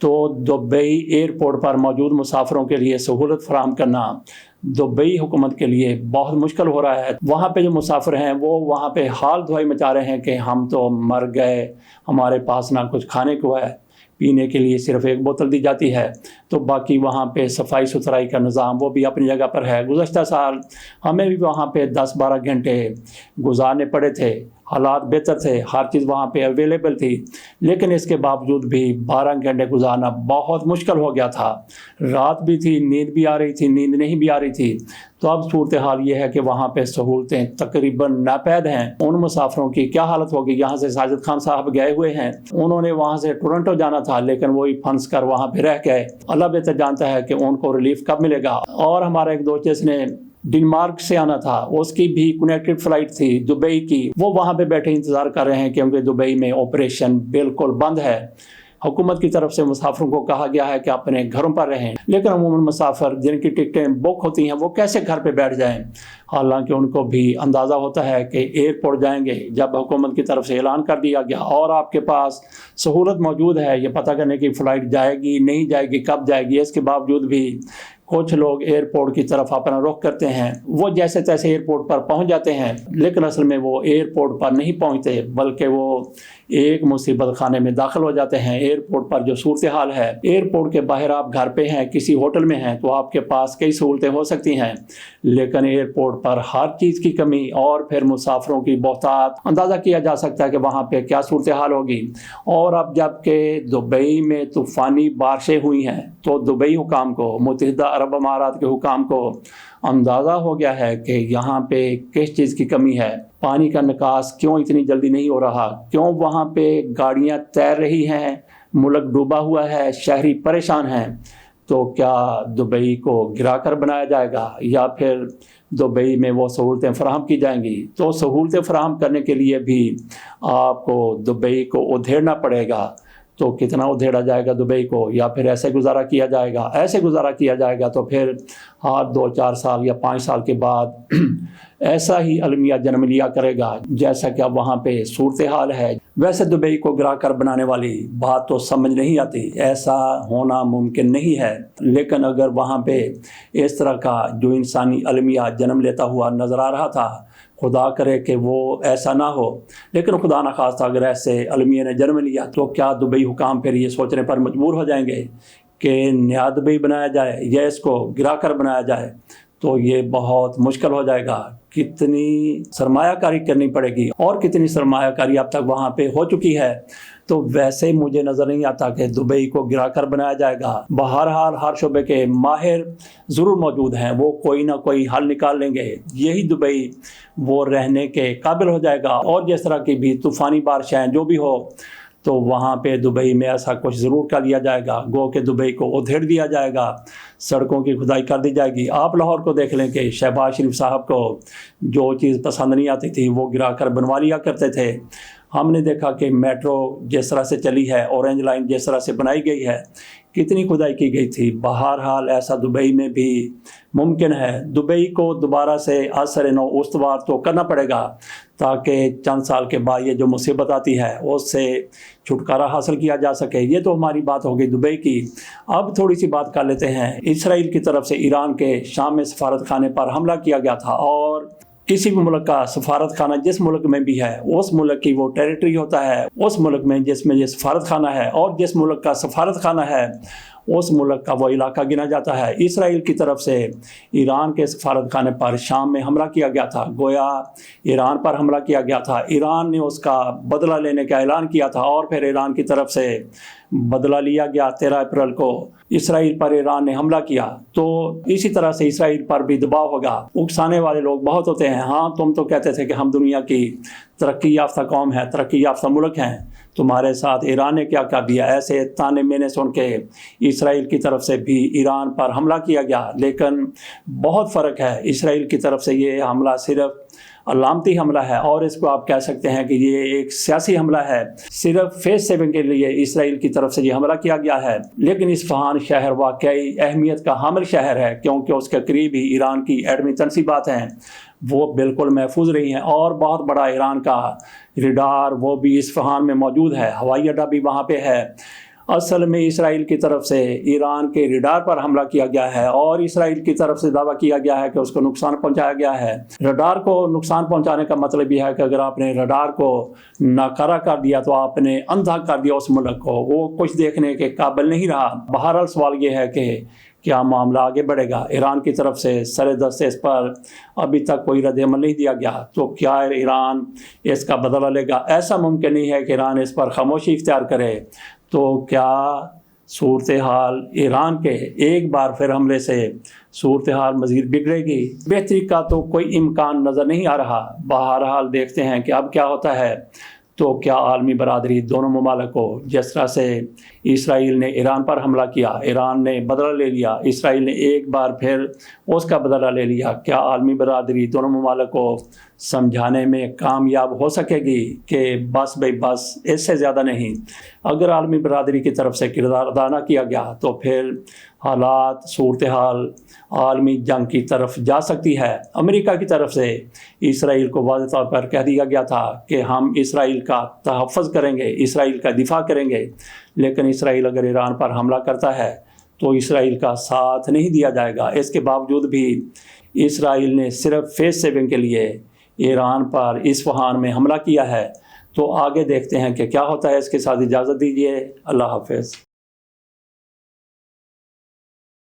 تو Dubai airport پر موجود مسافروں کے لیے سہولت فراہم کرنا دبئی حکومت کے لیے بہت مشکل ہو رہا ہے۔ وہاں پہ جو مسافر ہیں وہ وہاں پہ حال دھوائی مچا رہے ہیں کہ ہم تو مر گئے، ہمارے پاس نہ کچھ کھانے کو ہے، پینے کے لیے صرف ایک بوتل دی جاتی ہے، تو باقی وہاں پہ صفائی ستھرائی کا نظام وہ بھی اپنی جگہ پر ہے۔ گزشتہ سال ہمیں بھی وہاں پہ 10-12 گھنٹے گزارنے پڑے تھے، حالات بہتر تھے، ہر چیز وہاں پہ اویلیبل تھی، لیکن اس کے باوجود بھی 12 گھنٹے گزارنا بہت مشکل ہو گیا تھا۔ رات بھی تھی، نیند بھی آ رہی تھی، نیند نہیں بھی آ رہی تھی۔ تو اب صورتحال یہ ہے کہ وہاں پہ سہولتیں تقریباً ناپید ہیں۔ ان مسافروں کی کیا حالت ہوگی؟ یہاں سے ساجد خان صاحب گئے ہوئے ہیں، انہوں نے وہاں سے ٹورنٹو جانا تھا، لیکن وہی پھنس کر وہاں پہ رہ گئے۔ اللہ بہتر جانتا ہے کہ ان کو ریلیف کب ملے گا۔ اور ہمارا ایک دوست جس نے ڈنمارک سے آنا تھا، اس کی بھی کنیکٹڈ فلائٹ تھی دبئی کی، وہ وہاں پہ بیٹھے انتظار کر رہے ہیں کیونکہ دبئی میں آپریشن بالکل بند ہے۔ حکومت کی طرف سے مسافروں کو کہا گیا ہے کہ اپنے گھروں پر رہیں، لیکن عموماً مسافر جن کی ٹکٹیں بک ہوتی ہیں وہ کیسے گھر پہ بیٹھ جائیں؟ حالانکہ ان کو بھی اندازہ ہوتا ہے کہ ایئرپورٹ جائیں گے، جب حکومت کی طرف سے اعلان کر دیا گیا اور آپ کے پاس سہولت موجود ہے یہ پتہ کرنے کی فلائٹ جائے گی نہیں جائے گی، کب جائے گی، اس کے باوجود بھی کچھ لوگ ایئرپورٹ کی طرف اپنا رخ کرتے ہیں۔ وہ جیسے تیسے ایئرپورٹ پر پہنچ جاتے ہیں، لیکن اصل میں وہ ایئرپورٹ پر نہیں پہنچتے، بلکہ وہ ایک مصیبت خانے میں داخل ہو جاتے ہیں۔ ایئرپورٹ پر جو صورتحال ہے، ایئرپورٹ کے باہر آپ گھر پہ ہیں، کسی ہوٹل میں ہیں، تو آپ کے پاس کئی سہولتیں ہو سکتی ہیں، لیکن ایئرپورٹ پر ہر چیز کی کمی اور پھر مسافروں کی بہتات، اندازہ کیا جا سکتا ہے کہ وہاں پہ کیا صورتحال ہوگی۔ اور اب جب کہ دبئی میں طوفانی بارشیں ہوئی ہیں تو دبئی حکام کو، متحدہ عرب امارات کے حکام کو اندازہ ہو گیا ہے کہ یہاں پہ کس چیز کی کمی ہے، پانی کا نکاس کیوں اتنی جلدی نہیں ہو رہا، کیوں وہاں پہ گاڑیاں تیر رہی ہیں، ملک ڈوبا ہوا ہے، شہری پریشان ہیں۔ تو کیا دبئی کو گرا کر بنایا جائے گا یا پھر دبئی میں وہ سہولتیں فراہم کی جائیں گی؟ تو سہولتیں فراہم کرنے کے لیے بھی آپ کو دبئی کو ادھیڑنا پڑے گا۔ تو کتنا ادھیڑا جائے گا دبئی کو، یا پھر ایسے گزارا کیا جائے گا؟ ایسے گزارا کیا جائے گا تو پھر ہر 2-4 سال یا 5 سال کے بعد ایسا ہی المیہ جنم لیا کرے گا جیسا کہ اب وہاں پہ صورتحال ہے۔ ویسے دبئی کو گرا کر بنانے والی بات تو سمجھ نہیں آتی، ایسا ہونا ممکن نہیں ہے، لیکن اگر وہاں پہ اس طرح کا جو انسانی المیہ جنم لیتا ہوا نظر آ رہا تھا، خدا کرے کہ وہ ایسا نہ ہو، لیکن خدا نخواستہ اگر ایسے المیہ نے جنم لیا تو کیا دبئی حکام پھر یہ سوچنے پر مجبور ہو جائیں گے کہ نیا دبئی بنایا جائے یا اس کو گرا کر بنایا جائے؟ تو یہ بہت مشکل ہو جائے گا۔ کتنی سرمایہ کاری کرنی پڑے گی، اور کتنی سرمایہ کاری اب تک وہاں پہ ہو چکی ہے۔ تو ویسے مجھے نظر نہیں آتا کہ دبئی کو گرا کر بنایا جائے گا۔ بہرحال ہر شعبے کے ماہر ضرور موجود ہیں، وہ کوئی نہ کوئی حل نکال لیں گے، یہی دبئی وہ رہنے کے قابل ہو جائے گا۔ اور جس طرح کی بھی طوفانی بارشیں جو بھی ہو، تو وہاں پہ دبئی میں ایسا کچھ ضرور کر لیا جائے گا، گو کہ دبئی کو ادھیڑ دیا جائے گا، سڑکوں کی کھدائی کر دی جائے گی۔ آپ لاہور کو دیکھ لیں کہ شہباز شریف صاحب کو جو چیز پسند نہیں آتی تھی وہ گرا کر بنوا لیا کرتے تھے۔ ہم نے دیکھا کہ میٹرو جس طرح سے چلی ہے، اورنج لائن جس طرح سے بنائی گئی ہے، کتنی کھدائی کی گئی تھی۔ بہرحال ایسا دبئی میں بھی ممکن ہے۔ دبئی کو دوبارہ سے اثر نو استوار تو کرنا پڑے گا تاکہ چند سال کے بعد یہ جو مصیبت آتی ہے اس سے چھٹکارا حاصل کیا جا سکے۔ یہ تو ہماری بات ہو گئی دبئی کی۔ اب تھوڑی سی بات کر لیتے ہیں۔ اسرائیل کی طرف سے ایران کے شام میں سفارت خانے پر حملہ کیا گیا تھا، اور کسی بھی ملک کا سفارت خانہ جس ملک میں بھی ہے، اس ملک کی وہ ٹیریٹری ہوتا ہے، اس ملک میں جس میں یہ سفارت خانہ ہے، اور جس ملک کا سفارت خانہ ہے اس ملک کا وہ علاقہ گنا جاتا ہے۔ اسرائیل کی طرف سے ایران کے سفارت خانے پر شام میں حملہ کیا گیا تھا، گویا ایران پر حملہ کیا گیا تھا۔ ایران نے اس کا بدلہ لینے کا اعلان کیا تھا، اور پھر ایران کی طرف سے بدلہ لیا گیا۔ 13 اپریل کو اسرائیل پر ایران نے حملہ کیا، تو اسی طرح سے اسرائیل پر بھی دباؤ ہوگا۔ اکسانے والے لوگ بہت ہوتے ہیں، ہاں تم تو کہتے تھے کہ ہم دنیا کی ترقی یافتہ قوم ہے، ترقی یافتہ ملک ہیں، تمہارے ساتھ ایران نے کیا کر دیا؟ ایسے تانے میں نے سن کے اسرائیل کی طرف سے بھی ایران پر حملہ کیا گیا، لیکن بہت فرق ہے۔ اسرائیل کی طرف سے یہ حملہ صرف علامتی حملہ ہے، اور اس کو آپ کہہ سکتے ہیں کہ یہ ایک سیاسی حملہ ہے۔ صرف فیس سیونگ کے لیے اسرائیل کی طرف سے یہ حملہ کیا گیا ہے، لیکن اصفہان شہر واقعی اہمیت کا حامل شہر ہے، کیونکہ اس کے قریب ہی ایران کی ایٹمی تنصیبات ہیں، وہ بالکل محفوظ رہی ہیں، اور بہت بڑا ایران کا ریڈار وہ بھی اصفہان میں موجود ہے، ہوائی اڈہ بھی وہاں پہ ہے۔ اصل میں اسرائیل کی طرف سے ایران کے ریڈار پر حملہ کیا گیا ہے اور اسرائیل کی طرف سے دعویٰ کیا گیا ہے کہ اس کو نقصان پہنچایا گیا ہے۔ ریڈار کو نقصان پہنچانے کا مطلب یہ ہے کہ اگر آپ نے ریڈار کو ناکارہ کر دیا تو آپ نے اندھا کر دیا اس ملک کو، وہ کچھ دیکھنے کے قابل نہیں رہا۔ بہرحال سوال یہ ہے کہ کیا معاملہ آگے بڑھے گا؟ ایران کی طرف سے سر دست اس پر ابھی تک کوئی رد عمل نہیں دیا گیا، تو کیا ایران اس کا بدلہ لے گا؟ ایسا ممکن نہیں ہے کہ ایران اس پر خاموشی اختیار کرے۔ تو کیا صورتحال ایران کے ایک بار پھر حملے سے صورتحال مزید بگڑے گی؟ بہتری کا تو کوئی امکان نظر نہیں آ رہا۔ بہرحال دیکھتے ہیں کہ اب کیا ہوتا ہے۔ تو کیا عالمی برادری دونوں ممالک کو، جس طرح سے اسرائیل نے ایران پر حملہ کیا، ایران نے بدلہ لے لیا، اسرائیل نے ایک بار پھر اس کا بدلہ لے لیا، کیا عالمی برادری دونوں ممالک کو سمجھانے میں کامیاب ہو سکے گی کہ بس بھائی بس، اس سے زیادہ نہیں؟ اگر عالمی برادری کی طرف سے کردار ادا نہ کیا گیا تو پھر حالات، صورتحال عالمی جنگ کی طرف جا سکتی ہے۔ امریکہ کی طرف سے اسرائیل کو واضح طور پر کہہ دیا گیا تھا کہ ہم اسرائیل کا تحفظ کریں گے، اسرائیل کا دفاع کریں گے، لیکن اسرائیل اگر ایران پر حملہ کرتا ہے تو اسرائیل کا ساتھ نہیں دیا جائے گا۔ اس کے باوجود بھی اسرائیل نے صرف فیس سیونگ کے لیے ایران پر اصفہان میں حملہ کیا ہے۔ تو آگے دیکھتے ہیں کہ کیا ہوتا ہے۔ اس کے ساتھ اجازت دیجیے، اللہ حافظ۔